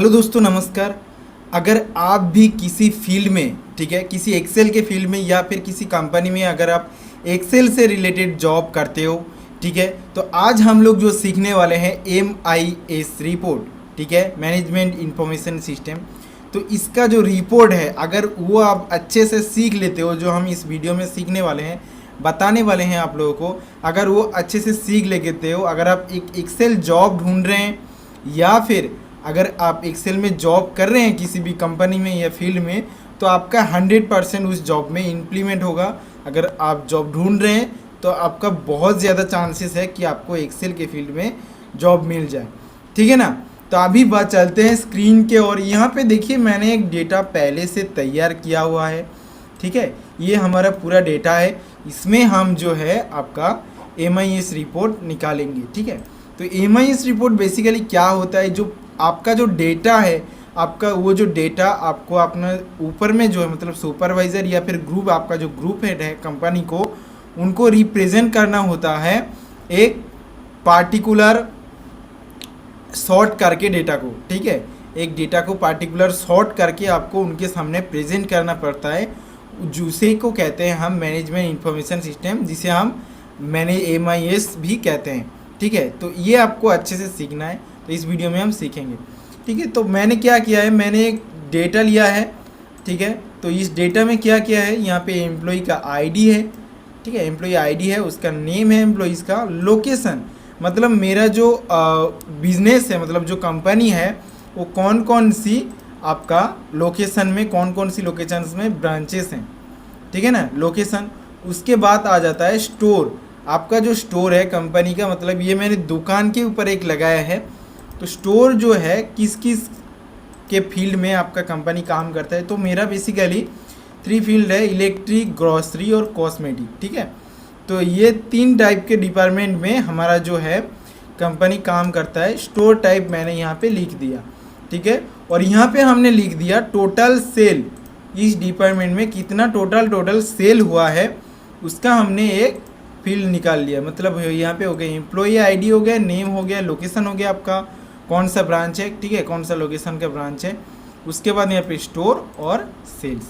Hello दोस्तों, नमस्कार। अगर आप भी किसी फील्ड में, ठीक है, किसी एक्सेल के फील्ड में या फिर किसी कंपनी में अगर आप एक्सेल से रिलेटेड जॉब करते हो, ठीक है, तो आज हम लोग जो सीखने वाले हैं MIS रिपोर्ट, ठीक है, मैनेजमेंट इंफॉर्मेशन सिस्टम। तो इसका जो रिपोर्ट है, अगर वो आप अच्छे से सीख लेते हो, जो हम इस वीडियो में सीखने वाले हैं, बताने वाले हैं आप लोगों को, अगर वो अच्छे से सीख लेते हो, अगर आप एक एक्सेल जॉब ढूंढ रहे हैं या फिर अगर आप एक्सेल में जॉब कर रहे हैं किसी भी कंपनी में या फील्ड में, तो आपका 100% उस जॉब में इम्प्लीमेंट होगा। अगर आप जॉब ढूंढ रहे हैं तो आपका बहुत ज़्यादा चांसेस है कि आपको एक्सेल के फील्ड में जॉब मिल जाए, ठीक है ना। तो अभी बात चलते हैं स्क्रीन के, और यहाँ पे देखिए मैंने एक डेटा पहले से तैयार किया हुआ है, ठीक है। ये हमारा पूरा डेटा है, इसमें हम जो है आपका MIS रिपोर्ट निकालेंगे, ठीक है। तो MIS रिपोर्ट बेसिकली क्या होता है, जो आपका जो डेटा है, आपका वो जो डेटा आपको अपना ऊपर में जो है मतलब सुपरवाइज़र या फिर ग्रुप, आपका जो ग्रुप हेड है कंपनी को, उनको रिप्रेजेंट करना होता है एक पार्टिकुलर सॉर्ट करके डेटा को, ठीक है। एक डेटा को पार्टिकुलर सॉर्ट करके आपको उनके सामने प्रेजेंट करना पड़ता है, जिसे को कहते हैं हम मैनेजमेंट इंफॉर्मेशन सिस्टम, जिसे हम MIS भी कहते हैं, ठीक है। तो ये आपको अच्छे से सीखना है, तो इस वीडियो में हम सीखेंगे, ठीक है। तो मैंने क्या किया है, मैंने एक डेटा लिया है, ठीक है। तो इस डेटा में क्या किया है, यहाँ पे एम्प्लॉय का आईडी है, ठीक है, एम्प्लॉय आईडी है, उसका नेम है एम्प्लॉइज़ का, लोकेशन मतलब मेरा जो बिजनेस है, मतलब जो कंपनी है वो कौन कौन सी आपका लोकेशन में, कौन कौन सी लोकेशंस में ब्रांचेस हैं, ठीक है ना, लोकेशन। उसके बाद आ जाता है स्टोर, आपका जो स्टोर है कंपनी का, मतलब ये मैंने दुकान के ऊपर एक लगाया है। तो स्टोर जो है किस किस के फील्ड में आपका कंपनी काम करता है, तो मेरा बेसिकली 3 फील्ड है, इलेक्ट्रिक, ग्रॉसरी और कॉस्मेटिक, ठीक है। तो ये 3 टाइप के डिपार्टमेंट में हमारा जो है कंपनी काम करता है। स्टोर टाइप मैंने यहाँ पे लिख दिया, ठीक है। और यहाँ पे हमने लिख दिया टोटल सेल, इस डिपार्टमेंट में कितना टोटल सेल हुआ है उसका हमने एक फील्ड निकाल लिया। मतलब यहाँ पे हो गया एम्प्लॉई आईडी, हो गया नेम, हो गया लोकेशन, हो गया आपका कौन सा ब्रांच है, ठीक है, कौन सा लोकेशन का ब्रांच है। उसके बाद यहाँ पे स्टोर और सेल्स,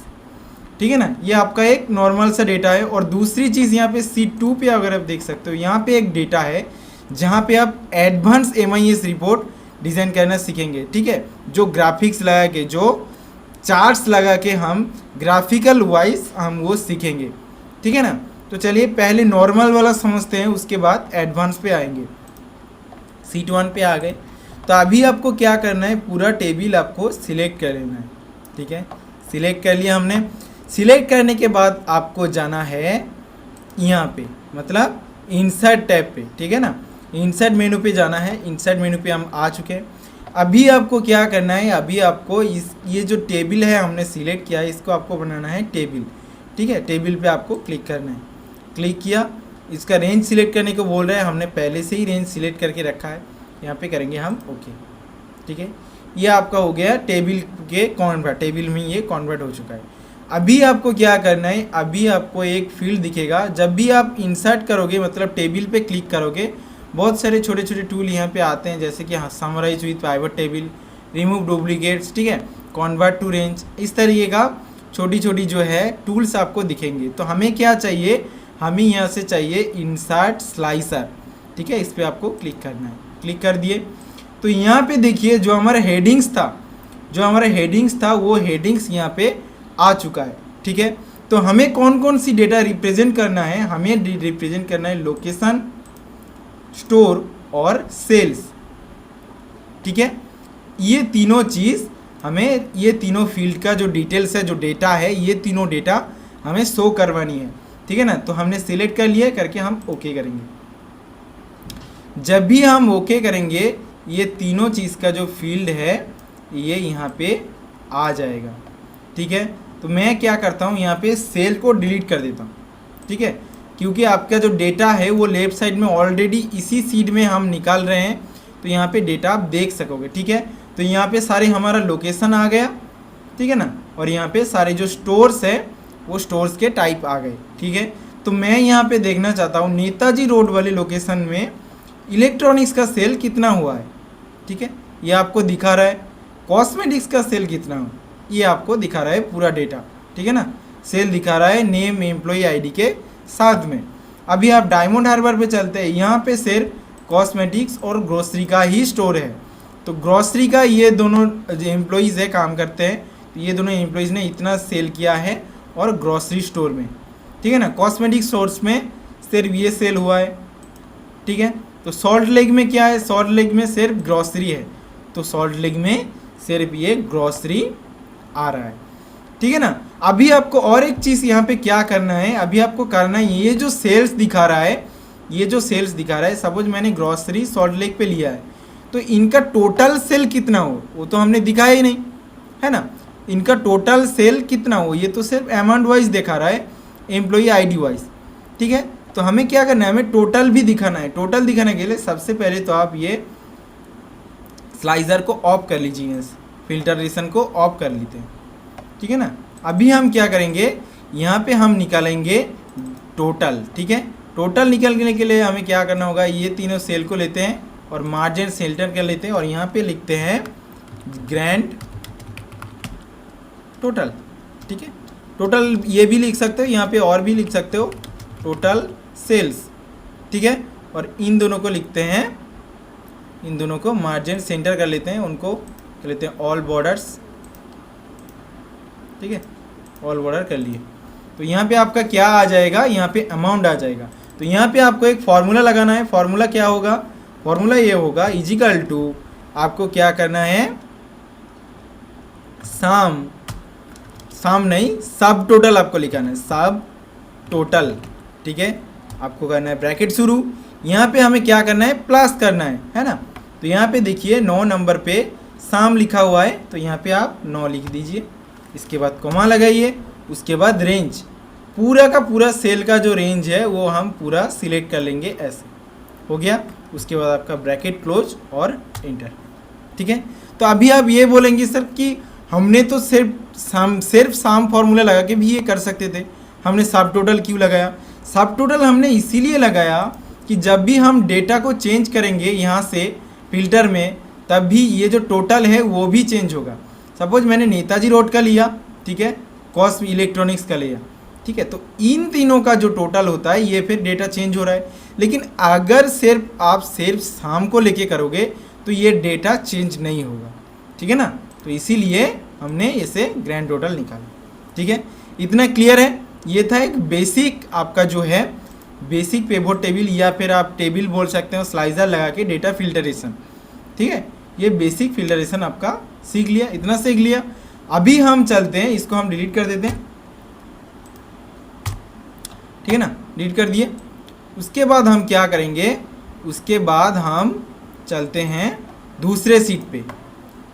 ठीक है ना। ये आपका एक नॉर्मल सा डेटा है। और दूसरी चीज़ यहाँ पे C2 पे अगर आप देख सकते हो, यहाँ पे एक डेटा है जहाँ पे आप एडवांस MIS रिपोर्ट डिज़ाइन करना सीखेंगे, ठीक है। जो ग्राफिक्स लगा के, जो चार्ट्स लगा के हम ग्राफिकल वाइज हम वो सीखेंगे, ठीक है ना। तो चलिए पहले नॉर्मल वाला समझते हैं, उसके बाद एडवांस पे आएंगे। C1 पे आ गए, तो अभी आपको क्या करना है, पूरा टेबल आपको सिलेक्ट कर लेना है, ठीक है। सिलेक्ट कर लिया हमने। सिलेक्ट करने के बाद आपको जाना है यहाँ पे, मतलब इंसर्ट टैब पे, ठीक है ना, इंसर्ट मेनू पे जाना है। इंसर्ट मेनू पे हम आ चुके हैं। अभी आपको क्या करना है, अभी आपको ये जो टेबल है हमने सिलेक्ट किया है, इसको आपको बनाना है टेबल, ठीक है। टेबल पे आपको क्लिक करना है। क्लिक किया, इसका रेंज सिलेक्ट करने को बोल रहा है, हमने पहले से ही रेंज सिलेक्ट करके रखा है। यहाँ पे करेंगे हम ओके, ठीक है। ये आपका हो गया टेबल के कन्वर्ट, टेबल में ये कन्वर्ट हो चुका है। अभी आपको क्या करना है, अभी आपको एक फील्ड दिखेगा, जब भी आप इंसर्ट करोगे, मतलब टेबल पे क्लिक करोगे, बहुत सारे छोटे छोटे टूल यहाँ पे आते हैं, जैसे कि summarize with pivot table, remove duplicates, ठीक है, कन्वर्ट टू रेंज, इस तरीके का छोटी छोटी जो है टूल्स आपको दिखेंगे। तो हमें क्या चाहिए, हमें यहाँ से चाहिए इंसर्ट स्लाइसर, ठीक है। इस पर आपको क्लिक करना है। क्लिक कर दिए तो यहाँ पे देखिए जो हमारा हेडिंग्स था, वो हेडिंग्स यहाँ पे आ चुका है, ठीक है। तो हमें कौन कौन सी डेटा रिप्रेजेंट करना है, हमें रिप्रेजेंट करना है लोकेशन, स्टोर और सेल्स, ठीक है। ये तीनों चीज़ हमें, ये तीनों फील्ड का जो डिटेल्स है, जो डेटा है, ये तीनों डेटा हमें शो करवानी है, ठीक है ना। तो हमने सिलेक्ट कर लिया, करके हम ओके करेंगे। जब भी हम ओके करेंगे, ये तीनों चीज़ का जो फील्ड है ये यहाँ पे आ जाएगा, ठीक है। तो मैं क्या करता हूँ, यहाँ पे सेल को डिलीट कर देता हूँ, ठीक है, क्योंकि आपका जो डेटा है वो लेफ्ट साइड में ऑलरेडी इसी सीट में हम निकाल रहे हैं, तो यहाँ पे डेटा आप देख सकोगे, ठीक है। तो यहाँ पे सारे हमारा लोकेशन आ गया, ठीक है ना, और यहाँ पे सारे जो स्टोर्स है वो स्टोर्स के टाइप आ गए, ठीक है। तो मैं यहाँ पे देखना चाहता हूँ नेताजी रोड वाले लोकेशन में इलेक्ट्रॉनिक्स का सेल कितना हुआ है, ठीक है, ये आपको दिखा रहा है। कॉस्मेटिक्स का सेल कितना हो, ये आपको दिखा रहा है पूरा डेटा, ठीक है ना। सेल दिखा रहा है नेम एम्प्लॉय आईडी के साथ में। अभी आप डायमंड हार्बर पे चलते हैं, यहाँ पे सिर्फ कॉस्मेटिक्स और ग्रोसरी का ही स्टोर है। तो ग्रोसरी का ये दोनों जो एम्प्लॉयज़ है काम करते हैं, तो ये दोनों एम्प्लॉयज़ ने इतना सेल किया है और ग्रोसरी स्टोर में, ठीक है ना। कॉस्मेटिक स्टोर्स में सिर्फ ये सेल हुआ है, ठीक है। तो सॉल्ट लेक में क्या है, सॉल्ट लेक में सिर्फ ग्रोसरी है, तो सॉल्ट लेक में सिर्फ ये ग्रोसरी आ रहा है, ठीक है ना। अभी आपको और एक चीज़ यहाँ पे क्या करना है, अभी आपको करना है ये जो सेल्स दिखा रहा है, ये जो सेल्स दिखा रहा है, सपोज मैंने ग्रोसरी सॉल्ट लेक पे लिया है, तो इनका टोटल सेल कितना हो वो तो हमने दिखाया ही नहीं, है ना। इनका टोटल सेल कितना हो ये तो सिर्फ अमाउंट वाइज दिखा रहा है, एम्प्लॉई आईडी वाइज, ठीक है। तो हमें क्या करना है, हमें टोटल भी दिखाना है। टोटल दिखाने के लिए सबसे पहले तो आप ये स्लाइजर को ऑफ कर लीजिए, फिल्टरेशन को ऑफ कर लेते हैं, ठीक है ना। अभी हम क्या करेंगे, यहाँ पे हम निकालेंगे टोटल, ठीक है। टोटल निकालने के लिए हमें क्या करना होगा, ये तीनों सेल को लेते हैं और मार्जिन सेल्टर कर लेते हैं और यहाँ पे लिखते हैं ग्रैंड टोटल, ठीक है। टोटल ये भी लिख सकते हो, यहाँ पे और भी लिख सकते हो टोटल सेल्स, ठीक है। और इन दोनों को लिखते हैं, इन दोनों को मार्जिन सेंटर कर लेते हैं, उनको कर लेते हैं ऑल बॉर्डर्स, ठीक है। ऑल बॉर्डर कर लिए, तो यहाँ पे आपका क्या आ जाएगा, यहाँ पे अमाउंट आ जाएगा। तो यहाँ पे आपको एक फार्मूला लगाना है। फार्मूला क्या होगा, फार्मूला ये होगा इजिकल टू, आपको क्या करना है, साम नहीं सब टोटल आपको लिखाना है, सब टोटल, ठीक है। आपको करना है ब्रैकेट शुरू, यहाँ पे हमें क्या करना है, प्लस करना है ना। तो यहाँ पे देखिए 9 नंबर पे साम लिखा हुआ है, तो यहाँ पे आप 9 लिख दीजिए, इसके बाद कॉमा लगाइए, उसके बाद रेंज, पूरा का पूरा सेल का जो रेंज है वो हम पूरा सिलेक्ट कर लेंगे, ऐसे हो गया। उसके बाद आपका ब्रैकेट क्लोज और इंटर, ठीक है। तो अभी आप ये बोलेंगे सर कि हमने तो सिर्फ साम फॉर्मूला लगा के भी ये कर सकते थे, हमने सब टोटल क्यों लगाया। सब टोटल हमने इसीलिए लगाया कि जब भी हम डेटा को चेंज करेंगे यहाँ से फिल्टर में, तब भी ये जो टोटल है वो भी चेंज होगा। सपोज मैंने नेताजी रोड का लिया, ठीक है, कॉस्म इलेक्ट्रॉनिक्स का लिया, ठीक है। तो इन तीनों का जो टोटल होता है ये फिर डेटा चेंज हो रहा है। लेकिन अगर आप सिर्फ शाम को लेके करोगे तो ये डेटा चेंज नहीं होगा, ठीक है ना। तो इसीलिए हमने इसे ग्रैंड टोटल निकाला, ठीक है। इतना क्लियर है। ये था एक बेसिक आपका जो है बेसिक पिवोट टेबल, या फिर आप टेबल बोल सकते हो, स्लाइजर लगा के डेटा फिल्टरेशन, ठीक है। ये बेसिक फिल्टरेशन आपका सीख लिया, इतना सीख लिया। अभी हम चलते हैं, इसको हम डिलीट कर देते हैं, ठीक है ना, डिलीट कर दिए। उसके बाद हम क्या करेंगे, उसके बाद हम चलते हैं दूसरे सीट पे,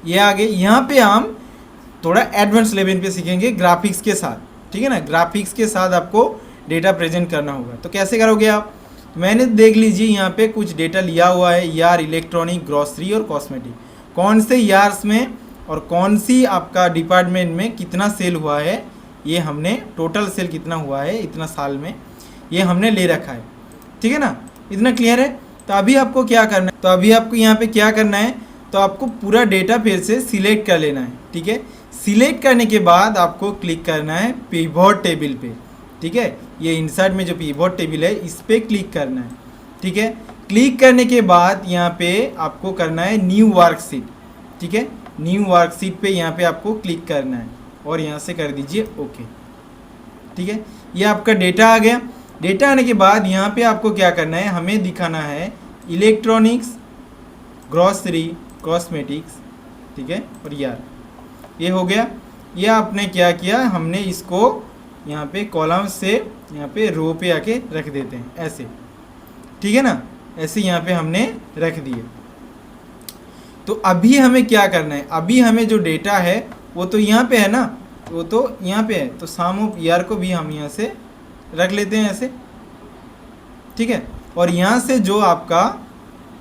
ये आगे यहाँ पे हम थोड़ा एडवांस लेवल पे सीखेंगे ग्राफिक्स के साथ, ठीक है ना। ग्राफिक्स के साथ आपको डेटा प्रेजेंट करना होगा। तो कैसे करोगे आप, मैंने देख लीजिए यहाँ पे कुछ डेटा लिया हुआ है, यार इलेक्ट्रॉनिक, ग्रॉसरी और कॉस्मेटिक, कौन से यार्स में और कौन सी आपका डिपार्टमेंट में कितना सेल हुआ है, ये हमने टोटल सेल कितना हुआ है इतना साल में, ये हमने ले रखा है, ठीक है ना। इतना क्लियर है। तो अभी आपको क्या करना है, तो अभी आपको यहाँ पे क्या करना है, तो आपको पूरा डेटा फिर से सिलेक्ट कर लेना है, ठीक है। सिलेक्ट करने के बाद आपको क्लिक करना है पिवोट टेबल पे, ठीक है। ये इंसर्ट में जो पिवोट टेबल है इस पर क्लिक करना है, ठीक है। क्लिक करने के बाद यहाँ पे आपको करना है न्यू वर्कशीट, ठीक है। न्यू वर्कशीट पे यहाँ पे आपको क्लिक करना है और यहाँ से कर दीजिए ओके, ठीक है। ये आपका डेटा आ गया। डेटा आने के बाद यहाँ पे आपको क्या करना है, हमें दिखाना है इलेक्ट्रॉनिक्स, ग्रॉसरी, कॉस्मेटिक्स, ठीक है, और यार ये हो गया। ये आपने क्या किया, हमने इसको यहाँ पे कॉलम से यहाँ पे रो पे आके रख देते हैं ऐसे, ठीक है ना। ऐसे यहाँ पे हमने रख दिए। तो अभी हमें क्या करना है, अभी हमें जो डेटा है वो तो यहाँ पे है ना, वो तो यहाँ पे है, तो सम ऑफ ईयर को भी हम यहाँ से रख लेते हैं ऐसे, ठीक है। और यहाँ से जो आपका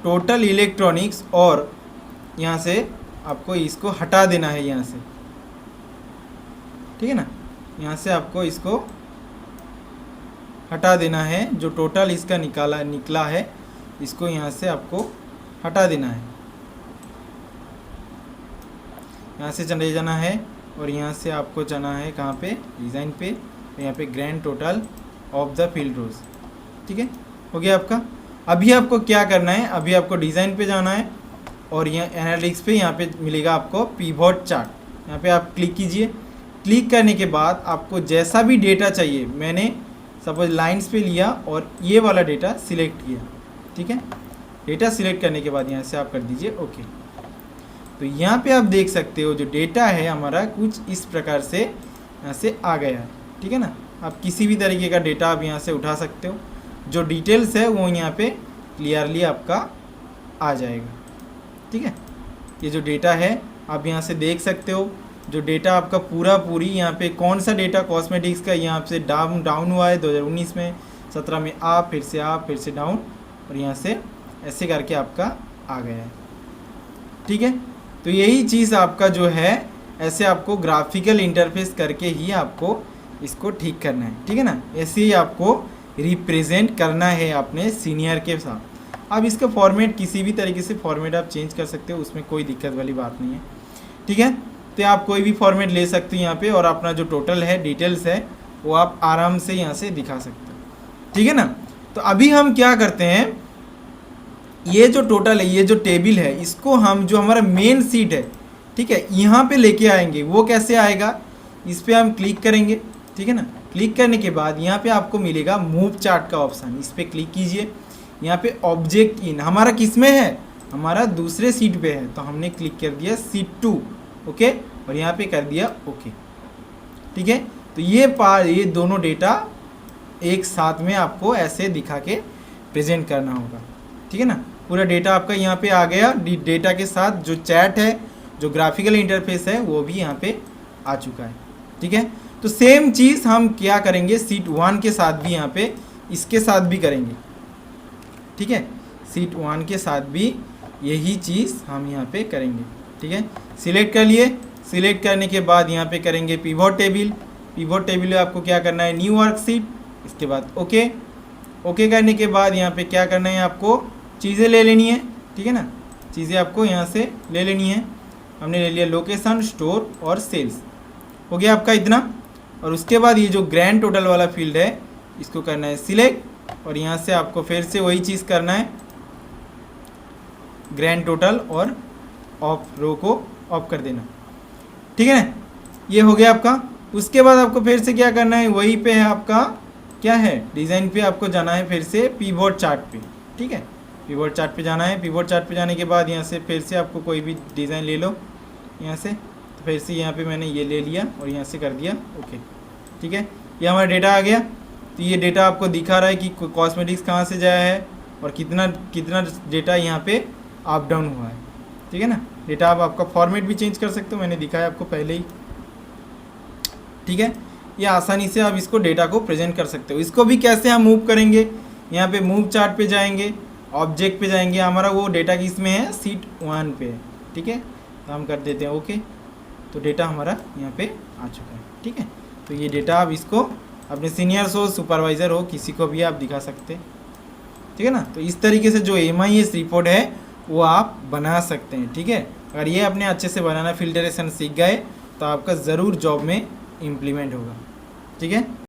टोटल इलेक्ट्रॉनिक्स, और यहाँ से आपको इसको हटा देना है यहाँ से, ठीक है ना। यहाँ से आपको इसको हटा देना है, जो टोटल इसका निकला है इसको यहाँ से आपको हटा देना है। यहाँ से चले जाना है और यहाँ से आपको जाना है कहाँ पे, डिज़ाइन पे, यहाँ पे grand total of the field rows. ठीक है, हो गया आपका। अभी आपको क्या करना है, अभी आपको डिज़ाइन पे जाना है और यहाँ एनालिटिक्स पे यहाँ पे मिलेगा आपको पिवट चार्ट। यहाँ पे आप क्लिक कीजिए। क्लिक करने के बाद आपको जैसा भी डेटा चाहिए, मैंने सपोज लाइंस पे लिया और ये वाला डेटा सिलेक्ट किया। ठीक है, डेटा सिलेक्ट करने के बाद यहाँ से आप कर दीजिए ओके। तो यहाँ पे आप देख सकते हो जो डेटा है हमारा कुछ इस प्रकार से यहाँ से आ गया है। ठीक है ना, आप किसी भी तरीके का डेटा आप यहाँ से उठा सकते हो, जो डिटेल्स है वो यहाँ पे क्लियरली आपका आ जाएगा। ठीक है, ये जो डेटा है आप यहाँ से देख सकते हो, जो डेटा आपका पूरी यहाँ पे कौन सा डेटा कॉस्मेटिक्स का यहाँ से डाउन हुआ है 2019 में, 17 में आप फिर से डाउन, और यहाँ से ऐसे करके आपका आ गया है। ठीक है, तो यही चीज़ आपका जो है ऐसे आपको ग्राफिकल इंटरफेस करके ही आपको इसको ठीक करना है। ठीक है ना, ऐसे ही आपको रिप्रेजेंट करना है अपने सीनियर के साथ। अब इसका फॉर्मेट किसी भी तरीके से फॉर्मेट आप चेंज कर सकते हो, उसमें कोई दिक्कत वाली बात नहीं है। ठीक है, तो आप कोई भी फॉर्मेट ले सकते हो यहाँ पे, और अपना जो टोटल है डिटेल्स है वो आप आराम से यहाँ से दिखा सकते हो। ठीक है ना, तो अभी हम क्या करते हैं, ये जो टोटल है, ये जो टेबल है, इसको हम जो हमारा मेन सीट है, ठीक है, यहाँ पे लेके आएंगे। वो कैसे आएगा, इस पर हम क्लिक करेंगे। ठीक है ना, क्लिक करने के बाद यहाँ पे आपको मिलेगा मूव चार्ट का ऑप्शन, इस पर क्लिक कीजिए। यहाँ पे ऑब्जेक्ट इन हमारा किस में है, हमारा दूसरे सीट पे है, तो हमने क्लिक कर दिया सीट 2 ओके, और यहाँ पे कर दिया ओके। ठीक है, तो ये दोनों डेटा एक साथ में आपको ऐसे दिखा के प्रेजेंट करना होगा। ठीक है ना, पूरा डेटा आपका यहाँ पे आ गया, डेटा के साथ जो चैट है, जो ग्राफिकल इंटरफेस है वो भी यहाँ पे आ चुका है। ठीक है, तो सेम चीज़ हम क्या करेंगे सीट 1 के साथ भी, यहाँ पे इसके साथ भी करेंगे। ठीक है, सीट 1 के साथ भी यही चीज़ हम यहाँ पे करेंगे। ठीक है, सिलेक्ट कर लिए। सिलेक्ट करने के बाद यहाँ पे करेंगे पिवट टेबल। पिवट टेबल में आपको क्या करना है, न्यू वर्कशीट, इसके बाद ओके। ओके करने के बाद यहाँ पे क्या करना है, आपको चीज़ें ले लेनी है। ठीक है ना, चीज़ें आपको यहाँ से ले लेनी है। हमने ले लिया लोकेशन, स्टोर और सेल्स, हो गया आपका इतना। और उसके बाद ये जो ग्रैंड टोटल वाला फील्ड है, इसको करना है सिलेक्ट, और यहाँ से आपको फिर से वही चीज़ करना है, ग्रैंड टोटल और ऑफ रो को ऑफ कर देना। ठीक है ना, ये हो गया आपका। उसके बाद आपको फिर से क्या करना है, वही पे है आपका क्या है, डिज़ाइन पे आपको जाना है फिर से पिवट चार्ट पे। ठीक है, पिवट चार्ट पे जाना है। पिवट चार्ट पे जाने के बाद यहाँ से फिर से आपको कोई भी डिज़ाइन ले लो यहाँ से, तो फिर से यहाँ पे मैंने ये ले लिया और यहाँ से कर दिया ओके। ठीक है, ये हमारा डेटा आ गया। तो ये डेटा आपको दिखा रहा है कि कॉस्मेटिक्स कहाँ से जाया है और कितना डेटा यहाँ पे अप डाउन हुआ है। ठीक है ना, डेटा आप आपका फॉर्मेट भी चेंज कर सकते हो, मैंने दिखाया आपको पहले ही। ठीक है, ये आसानी से आप इसको डेटा को प्रेजेंट कर सकते हो। इसको भी कैसे हम मूव करेंगे, यहाँ पे मूव चार्ट पे जाएंगे, ऑब्जेक्ट पे जाएंगे, हमारा वो डेटा किस में है, सीट 1 पे है। ठीक है, तो हम कर देते हैं ओके, तो डेटा हमारा यहाँ पे आ चुका है। ठीक है, तो ये डेटा आप इसको अपने सीनियर्स हो, सुपरवाइज़र हो, किसी को भी आप दिखा सकते हैं। ठीक है ना, तो इस तरीके से जो MIS रिपोर्ट है वो आप बना सकते हैं। ठीक है, अगर ये अपने अच्छे से बनाना फिल्टरेशन सीख गए तो आपका ज़रूर जॉब में इम्प्लीमेंट होगा। ठीक है।